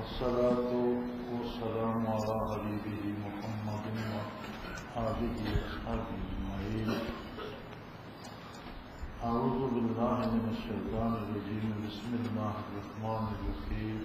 والصلاة والسلام على حبيبه محمد وآله وصحبه أجمعين. أعوذ بالله من الشيطان الرجيم. بسم الله الرحمن الرحيم.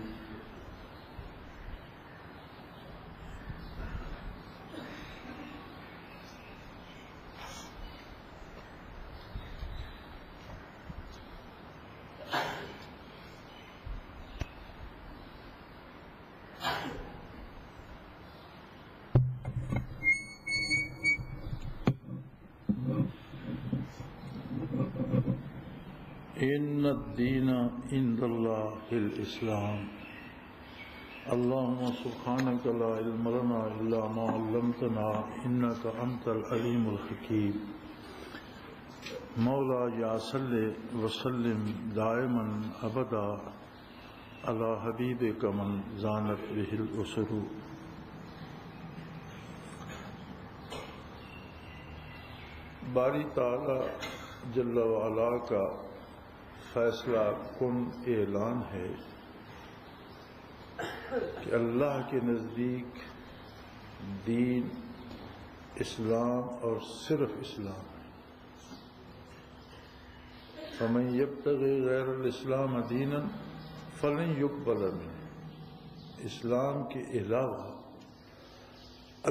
إن الدين عند الله الإسلام. اللهم سبحانك لا علم لنا إلا ما علمتنا إنك أنت العليم الحكيم. مولا یا صلی وسلم دائما ابدا على حبیبک من زانت به الاسر. باری تعالی جل وعلا کا فیصلہ کن اعلان ہے کہ اللہ کے نزدیک دین اسلام اور صرف اسلام ہے. فمن یبتغی غیر الاسلام دینا فلن یقبل منہ. اسلام کے علاوہ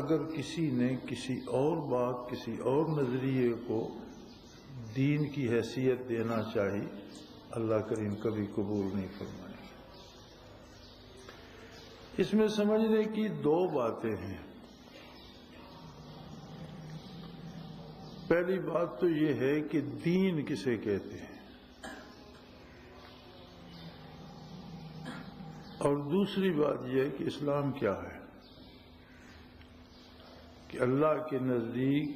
اگر کسی نے کسی اور بات، کسی اور نظریے کو دین کی حیثیت دینا چاہی، اللہ کریم کبھی قبول نہیں فرمائے. اس میں سمجھنے کی دو باتیں ہیں. پہلی بات تو یہ ہے کہ دین کسے کہتے ہیں، اور دوسری بات یہ ہے کہ اسلام کیا ہے. کہ اللہ کے نزدیک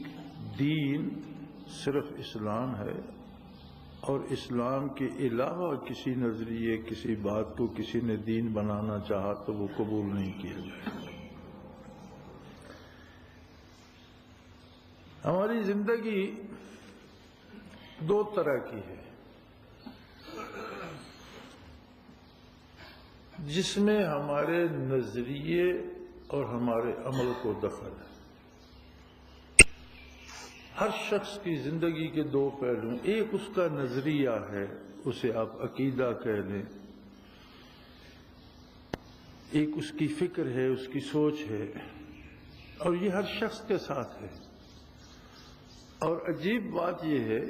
دین صرف اسلام ہے، اور اسلام کے علاوہ کسی نظریے، کسی بات کو کسی نے دین بنانا چاہا تو وہ قبول نہیں کیا جائے. ہماری زندگی دو طرح کی ہے، جس میں ہمارے نظریے اور ہمارے عمل کو دخل ہے. ہر شخص کی زندگی کے دو پہلو، ایک اس کا نظریہ ہے، اسے آپ عقیدہ کہہ لیں، ایک اس کی فکر ہے، اس کی سوچ ہے، اور یہ ہر شخص کے ساتھ ہے. اور عجیب بات یہ ہے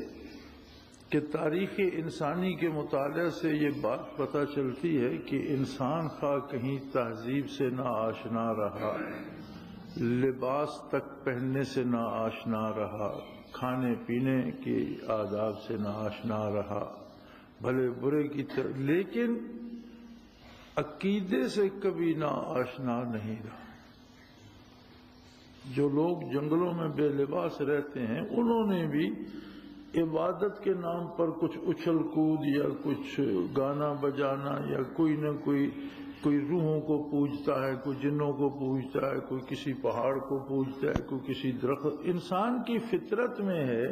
کہ تاریخ انسانی کے مطالعے سے یہ بات پتہ چلتی ہے کہ انسان خواہ کہیں تہذیب سے نہ آشنا رہا، لباس تک پہننے سے نہ آشنا رہا، کھانے پینے کے آداب سے نہ آشنا رہا، بھلے برے کی لیکن عقیدے سے کبھی نہ آشنا نہیں رہا. جو لوگ جنگلوں میں بے لباس رہتے ہیں، انہوں نے بھی عبادت کے نام پر کچھ اچھل کود یا کچھ گانا بجانا یا کوئی نہ کوئی روحوں کو پوجتا ہے، کوئی جنوں کو پوجتا ہے، کوئی کسی پہاڑ کو پوجتا ہے، کوئی کسی درخت. انسان کی فطرت میں ہے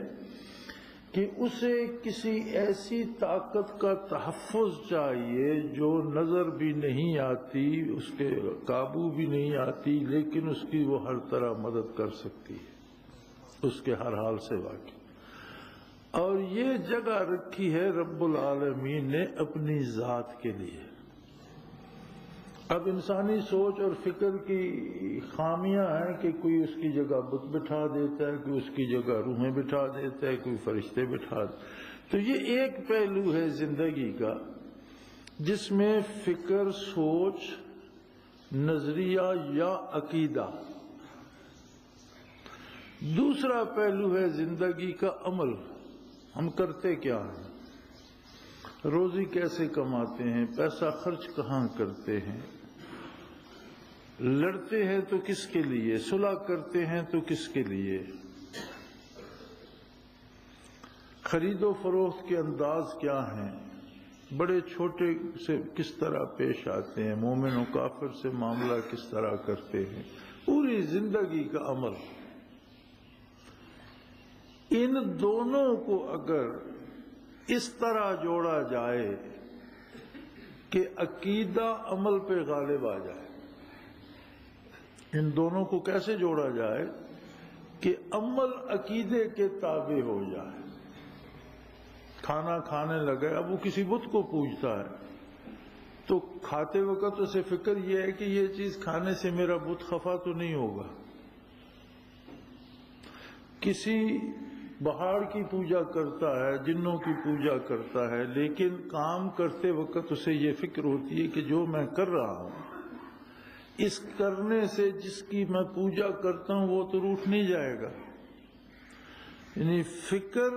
کہ اسے کسی ایسی طاقت کا تحفظ چاہیے جو نظر بھی نہیں آتی، اس کے قابو بھی نہیں آتی، لیکن اس کی وہ ہر طرح مدد کر سکتی ہے، اس کے ہر حال سے واقف. اور یہ جگہ رکھی ہے رب العالمین نے اپنی ذات کے لیے. اب انسانی سوچ اور فکر کی خامیاں ہیں کہ کوئی اس کی جگہ بت بٹھا دیتا ہے، کوئی اس کی جگہ روحیں بٹھا دیتا ہے، کوئی فرشتے بٹھا دیتا ہے. تو یہ ایک پہلو ہے زندگی کا جس میں فکر، سوچ، نظریہ یا عقیدہ. دوسرا پہلو ہے زندگی کا عمل. ہم کرتے کیا ہیں، روزی کیسے کماتے ہیں، پیسہ خرچ کہاں کرتے ہیں، لڑتے ہیں تو کس کے لیے، صلح کرتے ہیں تو کس کے لیے، خرید و فروخت کے انداز کیا ہیں، بڑے چھوٹے سے کس طرح پیش آتے ہیں، مومن و کافر سے معاملہ کس طرح کرتے ہیں. پوری زندگی کا عمل. ان دونوں کو اگر اس طرح جوڑا جائے کہ عقیدہ عمل پہ غالب آ جائے. ان دونوں کو کیسے جوڑا جائے کہ عمل عقیدے کے تابع ہو جائے. کھانا کھانے لگے، اب وہ کسی بت کو پوجتا ہے تو کھاتے وقت اسے فکر یہ ہے کہ یہ چیز کھانے سے میرا بت خفا تو نہیں ہوگا. کسی پہاڑ کی پوجا کرتا ہے، جنوں کی پوجا کرتا ہے، لیکن کام کرتے وقت اسے یہ فکر ہوتی ہے کہ جو میں کر رہا ہوں اس کرنے سے جس کی میں پوجا کرتا ہوں وہ تو روٹھ نہیں جائے گا. یعنی فکر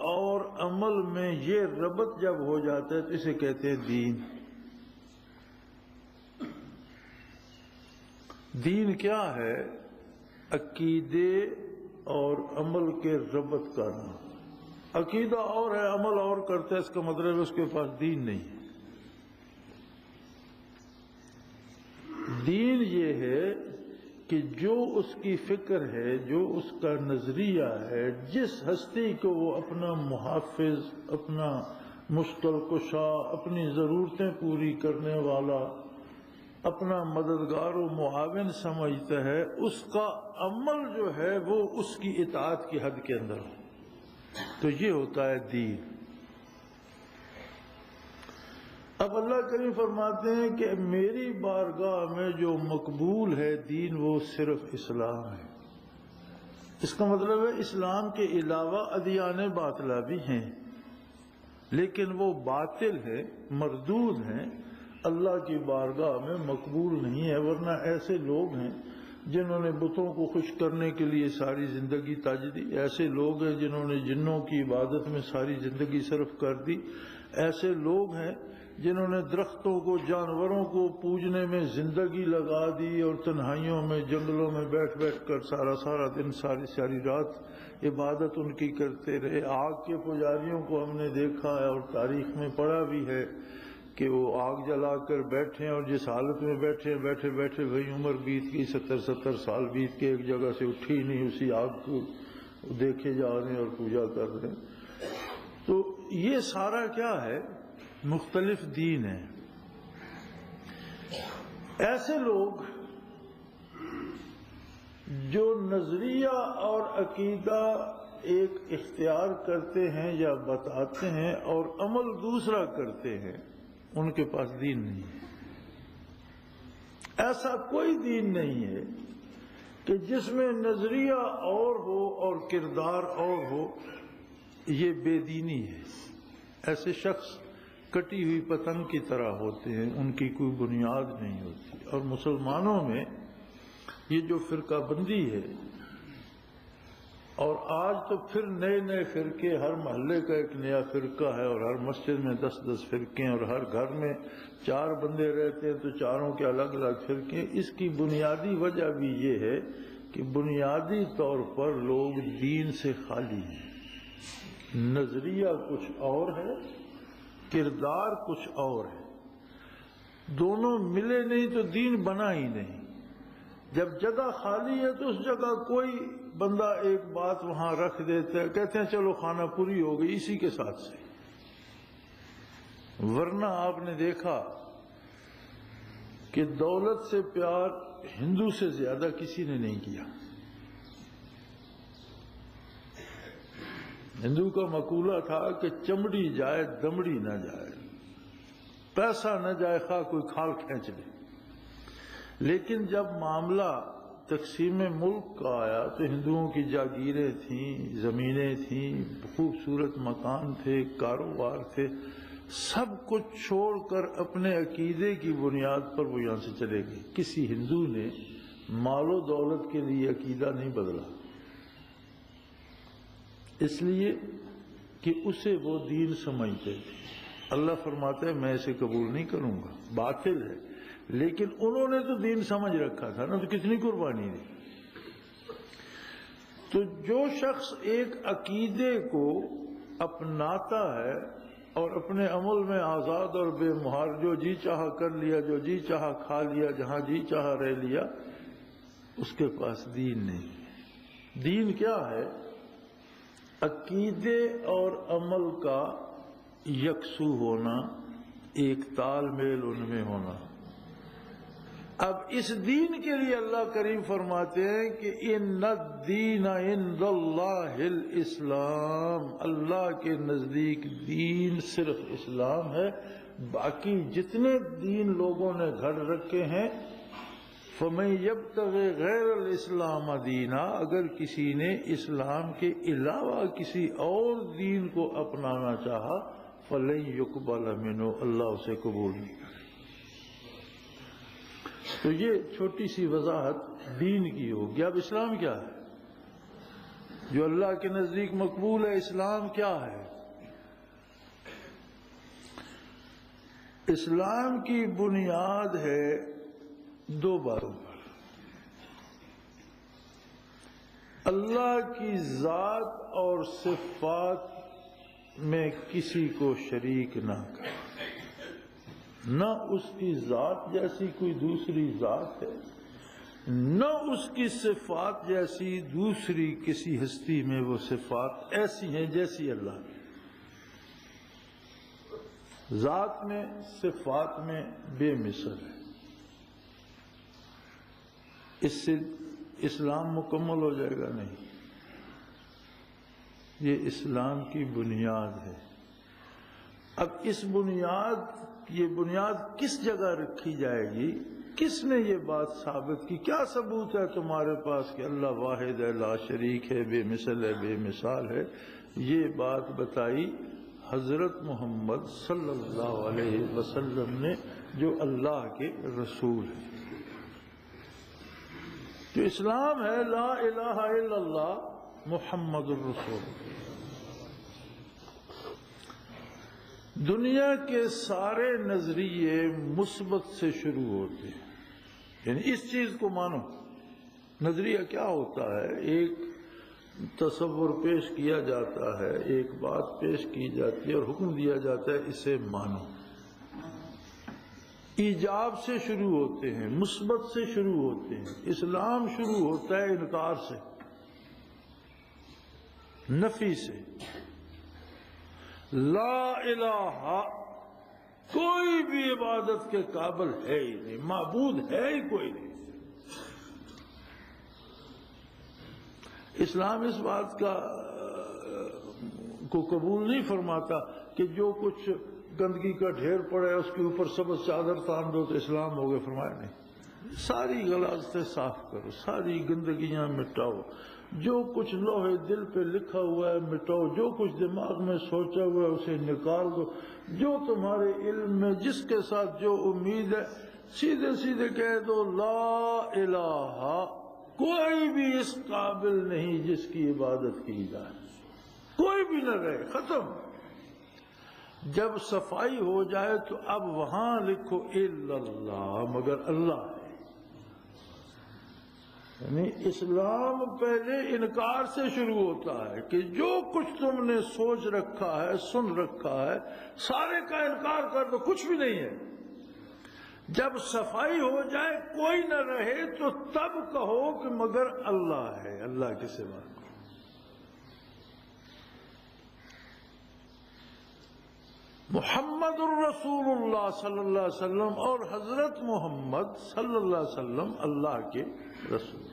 اور عمل میں یہ ربط جب ہو جاتا ہے تو اسے کہتے ہیں دین. دین کیا ہے؟ عقیدے اور عمل کے ربط کرنا. عقیدہ اور ہے، عمل اور کرتا ہے، اس کا مطلب ہے اس کے پاس دین نہیں ہے. دین یہ ہے کہ جو اس کی فکر ہے، جو اس کا نظریہ ہے، جس ہستی کو وہ اپنا محافظ، اپنا مشکل کشا، اپنی ضرورتیں پوری کرنے والا، اپنا مددگار و معاون سمجھتا ہے، اس کا عمل جو ہے وہ اس کی اطاعت کی حد کے اندر ہو، تو یہ ہوتا ہے دین. اب اللہ کریم فرماتے ہیں کہ میری بارگاہ میں جو مقبول ہے دین وہ صرف اسلام ہے. اس کا مطلب ہے اسلام کے علاوہ ادیان باطلہ بھی ہیں، لیکن وہ باطل ہے، مردود ہیں، اللہ کی بارگاہ میں مقبول نہیں ہے. ورنہ ایسے لوگ ہیں جنہوں نے بتوں کو خوش کرنے کے لیے ساری زندگی تاج دی، ایسے لوگ ہیں جنہوں نے جنوں کی عبادت میں ساری زندگی صرف کر دی، ایسے لوگ ہیں جنہوں نے درختوں کو، جانوروں کو پوجنے میں زندگی لگا دی اور تنہائیوں میں، جنگلوں میں بیٹھ بیٹھ کر سارا دن، ساری رات عبادت ان کی کرتے رہے. آگ کے پجاریوں کو ہم نے دیکھا ہے اور تاریخ میں پڑھا بھی ہے کہ وہ آگ جلا کر بیٹھے اور جس حالت میں بیٹھے وہی عمر بیت گئی، 70 سال بیت کے ایک جگہ سے اٹھی نہیں، اسی آگ کو دیکھے جا رہے ہیں اور پوجا کر رہے ہیں. تو یہ سارا کیا ہے؟ مختلف دین ہے. ایسے لوگ جو نظریہ اور عقیدہ ایک اختیار کرتے ہیں یا بتاتے ہیں اور عمل دوسرا کرتے ہیں، ان کے پاس دین نہیں ہے. ایسا کوئی دین نہیں ہے کہ جس میں نظریہ اور ہو اور کردار اور ہو. یہ بے دینی ہے. ایسے شخص کٹی ہوئی پتنگ کی طرح ہوتے ہیں، ان کی کوئی بنیاد نہیں ہوتی. اور مسلمانوں میں یہ جو فرقہ بندی ہے، اور آج تو پھر نئے فرقے، ہر محلے کا ایک نیا فرقہ ہے اور ہر مسجد میں 10 فرقے ہیں اور ہر گھر میں 4 بندے رہتے ہیں تو چاروں کے الگ الگ فرقے. اس کی بنیادی وجہ بھی یہ ہے کہ بنیادی طور پر لوگ دین سے خالی ہیں. نظریہ کچھ اور ہے، کردار کچھ اور ہے. دونوں ملے نہیں تو دین بنا ہی نہیں. جب جگہ خالی ہے تو اس جگہ کوئی بندہ ایک بات وہاں رکھ دیتا ہے، کہتے ہیں چلو خانہ پوری ہو گئی اسی کے ساتھ سے. ورنہ آپ نے دیکھا کہ دولت سے پیار ہندو سے زیادہ کسی نے نہیں کیا. ہندو کا مقولہ تھا کہ چمڑی جائے دمڑی نہ جائے، پیسہ نہ جائے خواہ کوئی کھال کھینچ لے. لیکن جب معاملہ تقسیم ملک کا آیا تو ہندوؤں کی جاگیریں تھیں، زمینیں تھیں، خوبصورت مکان تھے، کاروبار تھے، سب کچھ چھوڑ کر اپنے عقیدے کی بنیاد پر وہ یہاں سے چلے گئے. کسی ہندو نے مال و دولت کے لیے عقیدہ نہیں بدلا، اس لیے کہ اسے وہ دین سمجھتے تھے. اللہ فرماتا ہے میں اسے قبول نہیں کروں گا، باطل ہے. لیکن انہوں نے تو دین سمجھ رکھا تھا نا، تو کتنی قربانی دی. تو جو شخص ایک عقیدے کو اپناتا ہے اور اپنے عمل میں آزاد اور بے مہار، جو جی چاہا کر لیا، جو جی چاہا کھا لیا، جہاں جی چاہا رہ لیا، اس کے پاس دین نہیں. دین کیا ہے؟ عقیدے اور عمل کا یکسو ہونا، ایک تال میل ان میں ہونا۔ اب اس دین کے لیے اللہ کریم فرماتے ہیں کہ ان الدین عند اللہ الاسلام، اللہ کے نزدیک دین صرف اسلام ہے، باقی جتنے دین لوگوں نے گھڑ رکھے ہیں فَمَن يَبْتَغِ غَيْرَ الْإِسْلَامَ دِينًا، اگر کسی نے اسلام کے علاوہ کسی اور دین کو اپنانا چاہا فَلَن يُقْبَلَ مِنْهُ، اللہ اسے قبول نہیں کرے۔ تو یہ چھوٹی سی وضاحت دین کی ہوگی۔ اب اسلام کیا ہے جو اللہ کے نزدیک مقبول ہے؟ اسلام کیا ہے؟ اسلام کی بنیاد ہے دو باتوں پر، اللہ کی ذات اور صفات میں کسی کو شریک نہ کرے، نہ اس کی ذات جیسی کوئی دوسری ذات ہے، نہ اس کی صفات جیسی دوسری کسی ہستی میں وہ صفات ایسی ہیں جیسی اللہ کی۔ ذات میں صفات میں بے مثل ہے۔ اس سے اسلام مکمل ہو جائے گا نہیں، یہ اسلام کی بنیاد ہے۔ اب اس یہ بنیاد کس جگہ رکھی جائے گی؟ کس نے یہ بات ثابت کی؟ کیا ثبوت ہے تمہارے پاس کہ اللہ واحد ہے، لا شریک ہے، بے مثل ہے، بے مثال ہے؟ یہ بات بتائی حضرت محمد صلی اللہ علیہ وسلم نے، جو اللہ کے رسول ہیں۔ جو اسلام ہے لا الہ الا اللہ محمد الرسول۔ دنیا کے سارے نظریے مثبت سے شروع ہوتے ہیں، یعنی اس چیز کو مانو۔ نظریہ کیا ہوتا ہے؟ ایک تصور پیش کیا جاتا ہے، ایک بات پیش کی جاتی ہے اور حکم دیا جاتا ہے اسے مانو۔ ایجاب سے شروع ہوتے ہیں، مثبت سے شروع ہوتے ہیں۔ اسلام شروع ہوتا ہے انکار سے، نفی سے۔ لا الہ، کوئی بھی عبادت کے قابل ہے ہی نہیں، معبود ہے ہی کوئی نہیں۔ اسلام اس بات کو قبول نہیں فرماتا کہ جو کچھ گندگی کا ڈھیر پڑا ہے اس کے اوپر سبز چادر تان دو تو اسلام ہو گئے، فرمایا نہیں۔ ساری غلاظتیں صاف کرو، ساری گندگیاں مٹاؤ، جو کچھ لوہے دل پہ لکھا ہوا ہے مٹاؤ، جو کچھ دماغ میں سوچا ہوا ہے اسے نکال دو، جو تمہارے علم میں جس کے ساتھ جو امید ہے سیدھے سیدھے کہہ دو لا الہ، کوئی بھی اس قابل نہیں جس کی عبادت کی جائے، کوئی بھی نہ رہے، ختم۔ جب صفائی ہو جائے تو اب وہاں لکھو الا اللہ، مگر اللہ ہے۔ یعنی اسلام پہلے انکار سے شروع ہوتا ہے کہ جو کچھ تم نے سوچ رکھا ہے، سن رکھا ہے، سارے کا انکار کر دو، کچھ بھی نہیں ہے۔ جب صفائی ہو جائے کوئی نہ رہے تو تب کہو کہ مگر اللہ ہے، اللہ کے سوا۔ محمد الرسول اللہ صلی اللہ علیہ وسلم اور حضرت محمد صلی اللہ علیہ وسلم اللہ کے رسول۔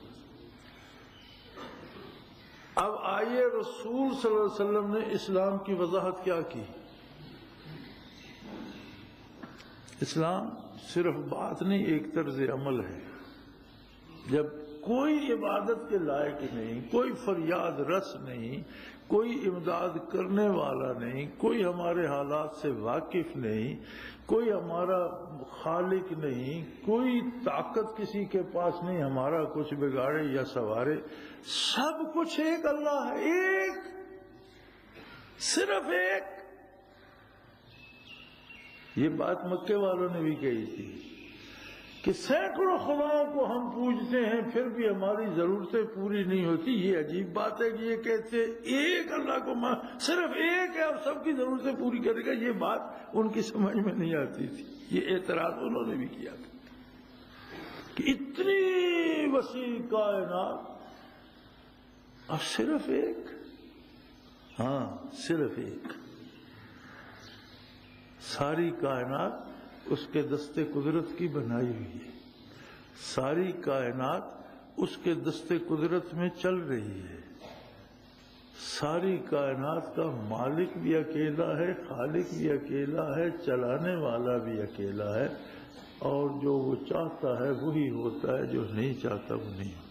اب آئیے رسول صلی اللہ علیہ وسلم نے اسلام کی وضاحت کیا کی؟ اسلام صرف بات نہیں، ایک طرز عمل ہے۔ جب کوئی عبادت کے لائق نہیں، کوئی فریاد رس نہیں، کوئی امداد کرنے والا نہیں، کوئی ہمارے حالات سے واقف نہیں، کوئی ہمارا خالق نہیں، کوئی طاقت کسی کے پاس نہیں ہمارا کچھ بگاڑے یا سنوارے، سب کچھ ایک اللہ ہے، ایک، صرف ایک۔ یہ بات مکے والوں نے بھی کہی تھی کہ سینکڑوں خداؤں کو ہم پوجتے ہیں پھر بھی ہماری ضرورتیں پوری نہیں ہوتی۔ یہ عجیب بات ہے کہ یہ کہتے ایک اللہ کو صرف ایک ہے اور سب کی ضرورتیں پوری کرے گا، یہ بات ان کی سمجھ میں نہیں آتی تھی۔ یہ اعتراض انہوں نے بھی کیا تھا کہ اتنی وسیع کائنات اور صرف ایک، ہاں صرف ایک، ساری کائنات اس کے دست قدرت کی بنائی ہوئی ہے، ساری کائنات اس کے دست قدرت میں چل رہی ہے، ساری کائنات کا مالک بھی اکیلا ہے، خالق بھی اکیلا ہے، چلانے والا بھی اکیلا ہے، اور جو وہ چاہتا ہے وہی ہوتا ہے، جو نہیں چاہتا وہ نہیں ہوتا۔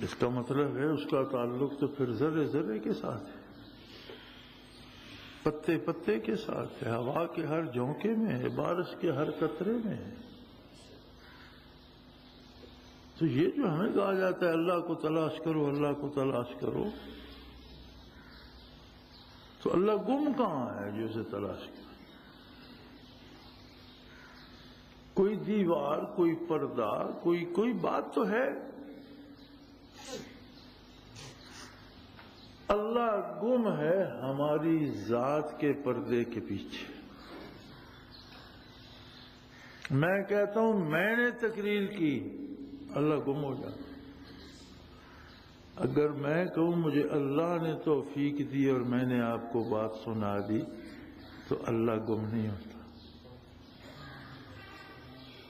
اس کا مطلب ہے اس کا تعلق تو پھر ذرے ذرے کے ساتھ ہے، پتے پتے کے ساتھ ہے، ہوا کے ہر جھونکے میں ہے، بارش کے ہر قطرے میں ہے۔ تو یہ جو ہمیں کہا جاتا ہے اللہ کو تلاش کرو، اللہ کو تلاش کرو، تو اللہ گم کہاں ہے جو اسے تلاش کرے؟ کوئی دیوار، کوئی پردہ، کوئی بات تو ہے۔ اللہ گم ہے ہماری ذات کے پردے کے پیچھے۔ میں کہتا ہوں میں نے تقریر کی، اللہ گم ہو جاتا۔ اگر میں کہوں مجھے اللہ نے توفیق دی اور میں نے آپ کو بات سنا دی تو اللہ گم نہیں ہوتا۔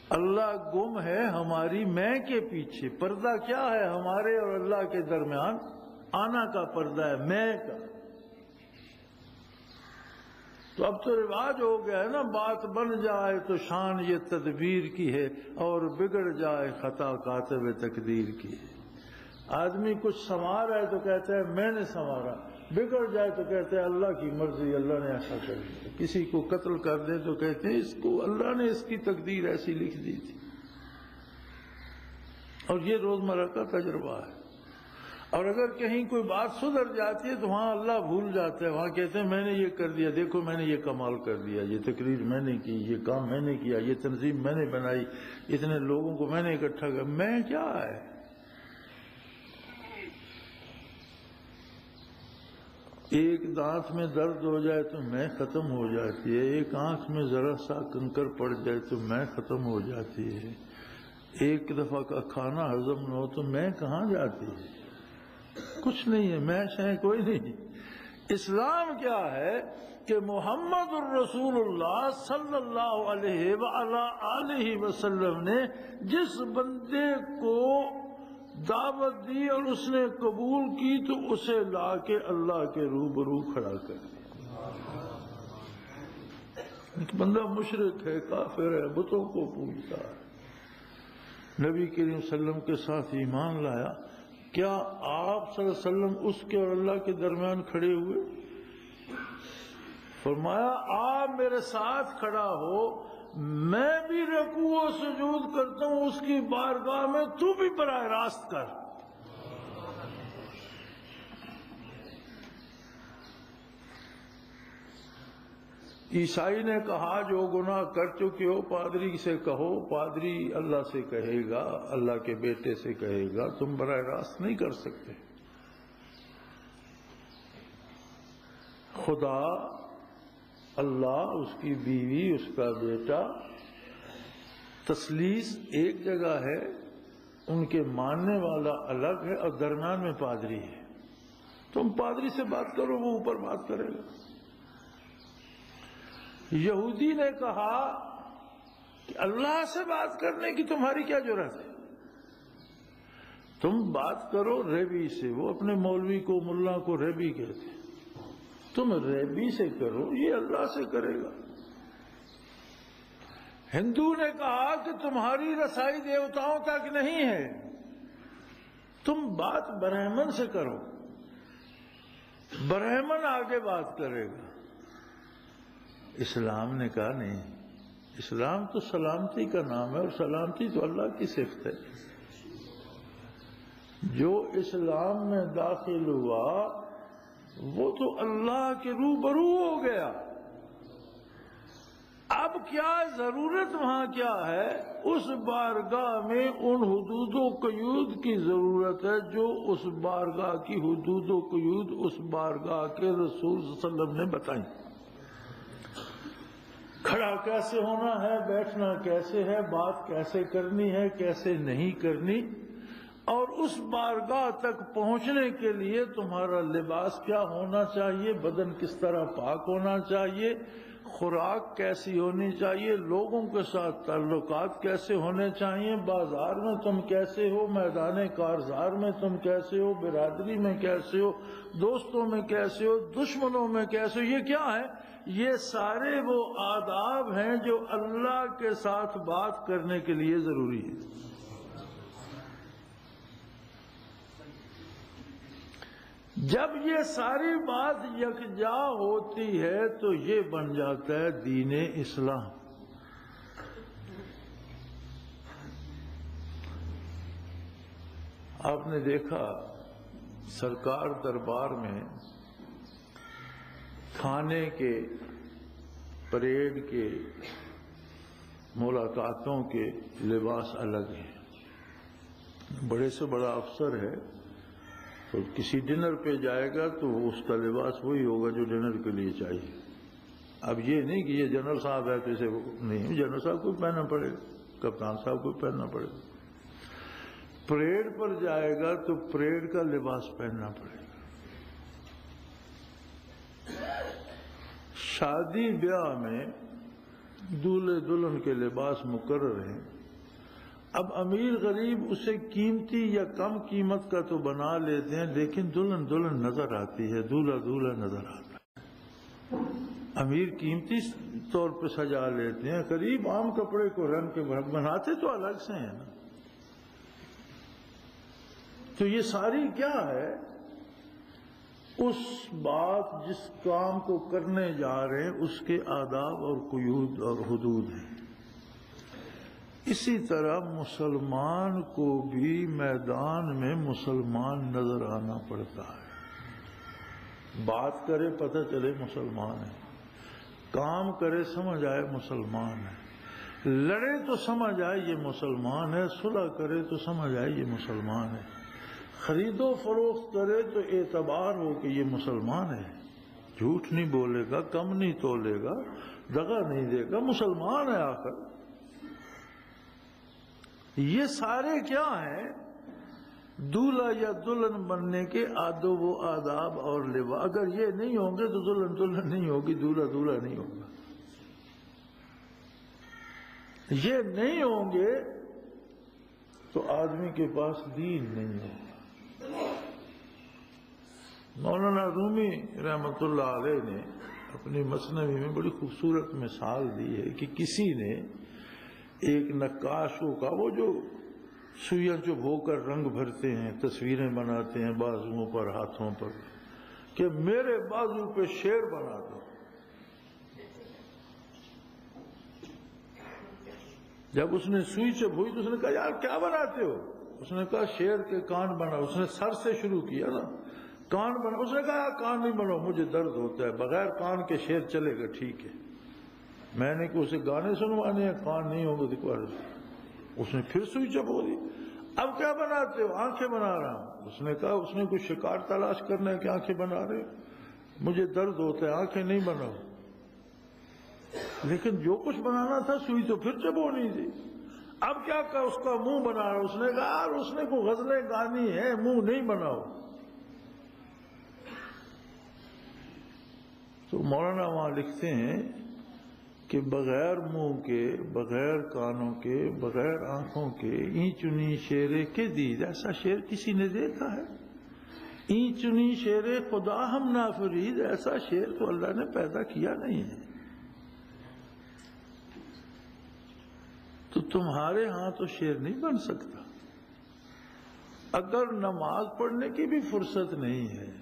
اللہ گم ہے ہماری میں کے پیچھے۔ پردہ کیا ہے ہمارے اور اللہ کے درمیان؟ آنا کا پردہ ہے، میں کا۔ تو اب تو رواج ہو گیا ہے نا، بات بن جائے تو شان یہ تدبیر کی ہے اور بگڑ جائے خطا کاتب تقدیر کی ہے۔ آدمی کچھ سنوارا ہے تو کہتا ہے میں نے سنوارا، بگڑ جائے تو کہتا ہے اللہ کی مرضی، اللہ نے ایسا کر دیا۔ کسی کو قتل کر دے تو کہتے ہیں اس کو اللہ نے اس کی تقدیر ایسی لکھ دی تھی۔ اور یہ روزمرہ کا تجربہ ہے۔ اور اگر کہیں کوئی بات سدھر جاتی ہے تو وہاں اللہ بھول جاتا ہے، وہاں کہتے ہیں میں نے یہ کر دیا، دیکھو میں نے یہ کمال کر دیا، یہ تقریر میں نے کی، یہ کام میں نے کیا، یہ تنظیم میں نے بنائی، اتنے لوگوں کو میں نے اکٹھا کیا۔ میں کیا ہے؟ ایک دانت میں درد ہو جائے تو میں ختم ہو جاتی ہے، ایک آنکھ میں ذرا سا کنکر پڑ جائے تو میں ختم ہو جاتی ہے، ایک دفعہ کا کھانا ہضم نہ ہو تو میں کہاں جاتی ہے؟ کچھ نہیں ہے، میں شے کوئی نہیں۔ اسلام کیا ہے کہ محمد الرسول اللہ صلی اللہ علیہ وآلہ وسلم نے جس بندے کو دعوت دی اور اس نے قبول کی تو اسے لا کے اللہ کے روبرو کھڑا کر دیا۔ ایک بندہ مشرک ہے، کافر ہے، بتوں کو پوجتا ہے، نبی کریم صلی اللہ علیہ وسلم کے ساتھ ایمان لایا، کیا آپ صلی اللہ علیہ وسلم اس کے اور اللہ کے درمیان کھڑے ہوئے؟ فرمایا آپ میرے ساتھ کھڑا ہو، میں بھی رکوع و سجود کرتا ہوں اس کی بارگاہ میں، تو بھی براہ راست کر۔ عیسائی نے کہا جو گناہ کر چکے ہو پادری سے کہو، پادری اللہ سے کہے گا، اللہ کے بیٹے سے کہے گا، تم براہ راست نہیں کر سکتے۔ خدا، اللہ، اس کی بیوی، اس کا بیٹا، تثلیث ایک جگہ ہے، ان کے ماننے والا الگ ہے اور درمیان میں پادری ہے۔ تم پادری سے بات کرو، وہ اوپر بات کرے گا۔ یہودی نے کہا کہ اللہ سے بات کرنے کی تمہاری کیا ضرورت ہے؟ تم بات کرو ریبی سے، وہ اپنے مولوی کو، ملا کو ریبی کہتے ہیں، تم ریبی سے کرو، یہ اللہ سے کرے گا۔ ہندو نے کہا کہ تمہاری رسائی دیوتاؤں تک نہیں ہے، تم بات برہمن سے کرو، برہمن آگے بات کرے گا۔ اسلام نے کہا نہیں، اسلام تو سلامتی کا نام ہے اور سلامتی تو اللہ کی صفت ہے۔ جو اسلام میں داخل ہوا وہ تو اللہ کے روبرو ہو گیا۔ اب کیا ضرورت وہاں کیا ہے؟ اس بارگاہ میں ان حدود و قیود کی ضرورت ہے جو اس بارگاہ کی حدود و قیود اس بارگاہ کے رسول صلی اللہ علیہ وسلم نے بتائیں۔ کھڑا کیسے ہونا ہے، بیٹھنا کیسے ہے، بات کیسے کرنی ہے، کیسے نہیں کرنی، اور اس بارگاہ تک پہنچنے کے لیے تمہارا لباس کیا ہونا چاہیے، بدن کس طرح پاک ہونا چاہیے، خوراک کیسی ہونی چاہیے، لوگوں کے ساتھ تعلقات کیسے ہونے چاہیے، بازار میں تم کیسے ہو، میدان کارزار میں تم کیسے ہو، برادری میں کیسے ہو، دوستوں میں کیسے ہو، دشمنوں میں کیسے ہو، یہ کیا ہے؟ یہ سارے وہ آداب ہیں جو اللہ کے ساتھ بات کرنے کے لیے ضروری ہے۔ جب یہ ساری بات یکجا ہوتی ہے تو یہ بن جاتا ہے دین اسلام۔ آپ نے دیکھا سرکار دربار میں کھانے کے، پریڈ کے، ملاقاتوں کے لباس الگ ہیں۔ بڑے سے بڑا افسر ہے تو کسی ڈنر پہ جائے گا تو اس کا لباس وہی ہوگا جو ڈنر کے لیے چاہیے۔ اب یہ نہیں کہ یہ جنرل صاحب ہے تو اسے نہیں، جنرل صاحب کو پہننا پڑے گا، کپتان صاحب کو پہننا پڑے گا۔ پریڈ پر جائے گا تو پریڈ کا لباس پہننا پڑے گا۔ شادی بیاہ میں دولہے دلہن کے لباس مقرر ہیں۔ اب امیر غریب اسے قیمتی یا کم قیمت کا تو بنا لیتے ہیں، لیکن دلہن دلہن نظر آتی ہے، دولہا دولہا نظر آتا ہے۔ امیر قیمتی طور پہ سجا لیتے ہیں، غریب عام کپڑے کو رنگ کے بناتے تو الگ سے ہیں نا۔ تو یہ ساری کیا ہے؟ اس بات جس کام کو کرنے جا رہے ہیں اس کے آداب اور قیود اور حدود ہیں۔ اسی طرح مسلمان کو بھی میدان میں مسلمان نظر آنا پڑتا ہے۔ بات کرے پتہ چلے مسلمان ہے، کام کرے سمجھ آئے مسلمان ہے، لڑے تو سمجھ آئے یہ مسلمان ہے، صلح کرے تو سمجھ آئے یہ مسلمان ہے، خرید و فروخت کرے تو اعتبار ہو کہ یہ مسلمان ہے، جھوٹ نہیں بولے گا، کم نہیں تولے گا، دغا نہیں دے گا، مسلمان ہے آخر۔ یہ سارے کیا ہیں؟ دولہا یا دلہن بننے کے آداب و آداب اور لباس۔ اگر یہ نہیں ہوں گے تو دلہن دلہن نہیں ہوگی، دولہا دولہا نہیں ہوگا۔ یہ نہیں ہوں گے تو آدمی کے پاس دین نہیں ہوگا۔ مولانا رومی رحمت اللہ علیہ نے اپنی مثنوی میں بڑی خوبصورت مثال دی ہے کہ کسی نے ایک نقاشوں کا، وہ جو سوئیاں چبھو کر رنگ بھرتے ہیں، تصویریں بناتے ہیں بازوؤں پر، ہاتھوں پر، کہ میرے بازو پہ شیر بنا دو۔ جب اس نے سوئی چبھوئی تو اس نے کہا یار کیا بناتے ہو؟ اس نے کہا شیر کے کان بنا۔ اس نے سر سے شروع کیا نا، کان بنا۔ اس نے کہا کان نہیں بناؤ، مجھے درد ہوتا ہے، بغیر کان کے شیر چلے گا ٹھیک ہے۔ میں نے کہ اسے گانے سنوانے ہیں، کان نہیں ہوں گے دکھوا۔ اس نے پھر سوئی چبھو دی۔ اب کیا بناتے ہو؟ آنکھیں بنا رہا ہوں۔ اس نے کہا اس نے کوئی شکار تلاش کرنا ہے کہ آنکھیں بنا رہے، مجھے درد ہوتا ہے، آنکھیں نہیں بناؤ۔ لیکن جو کچھ بنانا تھا سوئی تو پھر چبھونی تھی۔ اب کیا کہا؟ اس کا منہ بنا رہا۔ اس نے کہا یار اس نے کوئی غزلیں گانی ہے، منہ نہیں بناؤ۔ تو مولانا وہاں لکھتے ہیں کہ بغیر منہ کے، بغیر کانوں کے، بغیر آنکھوں کے این چنی شیرے کے دید، ایسا شیر کسی نے دیکھا ہے؟ این چنی شیر خدا ہم نافرید، ایسا شیر تو اللہ نے پیدا کیا نہیں ہے۔ تو تمہارے ہاں تو شیر نہیں بن سکتا۔ اگر نماز پڑھنے کی بھی فرصت نہیں ہے،